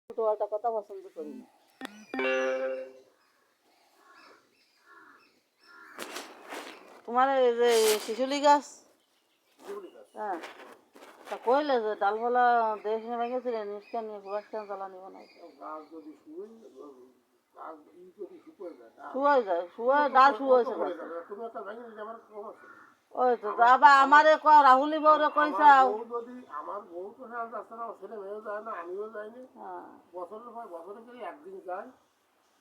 উল্টোপাল্টা কথা পছন্দ করি না। তোমার এই যে শিশুলি গাছ, হ্যাঁ, তা কইলে যে ডালপালা দেশ নিয়ে ভেঙেছিলে নিষ্কান নিয়ে প্রকাশকান জ্বালানি বানাই শুয়ে যায়, শুয়ে ডাল শুয়েছে। ওই তো আবার আমারে রাহুলি বউরে কইছাও। আমার বউ তো যাচ্ছে না, ছেলে মেয়েও যায় না, আমিও যাইনি। বছরের পর বছরে গেলে একদিন যাই,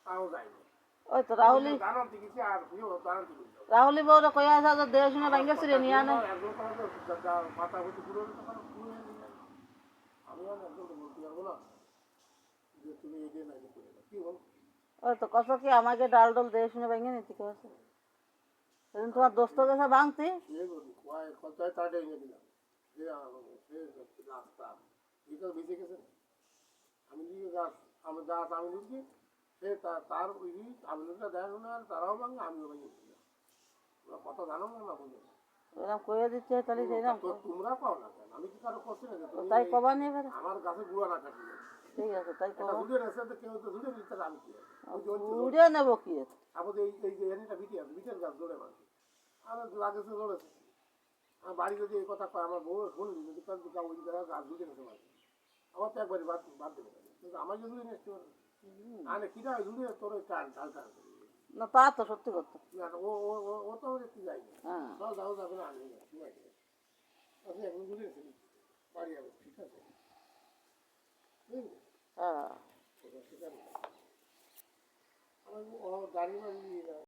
তাও যাইনি। ওই তো রাহুলি জানাতে গেছি আর রাহুলি বউরে কই আসা যে দেশ নিয়ে ভেঙেছিল নিয়ে আনে। মাথা হচ্ছে পুরো আমি একদম বলতে পারবো না যে তুমি এই দিয়ে নাকি করে কি বল। ওই তো কত কি আমাকে ডাল ডল দেশ নিয়ে ভেঙে নিতে কেছে সেদিন তোমার দোস্ত গেছে ভাঙতি কোথায় তাড়ে এনে দিলাম যে রাস্তা এটা বেঁচে গেছে। আমি দিকে গাছ আমি গাছ আমি ঢুকি সে তার ওই আমিটা দেখো না তারাও ভাঙে আমিও ভেঙে কথা জানো না না বলবো এরকম কইয়া দিচ্ছে তাহলে সেইরকম তোমরা পাও না কেন আমি কি কারো করছি না তাই কবা নিয়ে আমার গাছে গুঁড়া না কাটলে ঠিক আছে তাই কবা ঘুরে রেখে কেউ তো ঘুরে দিতে আমি কি ঘুরে নেবো কি আমাদের এই যে এনিটা বিটি আছে বিটের গাছ জোরে মারছে আমার লাগেছে জোরেছে আমার বাড়ি যদি এই কথা কয় আমার বউ শুনলি যদি ওই জায়গায় গাছ ঢুকে গেছে মাঝে আমার তো একবারই বাদ দেবে কিন্তু আমার যদি নেক্সট আরে কিনা ঝুড়ে তোর টান ঢাল টান না তা তো সত্যি কথা না ও ও ও তো দেখতে যায়নি যাও যাও যাবে না আনবে ঠিক আছে আপনি এখন বুঝে গেছেন বাড়ি যাবে ঠিক আছে হ্যাঁ আমার গাড়ি বাড়ি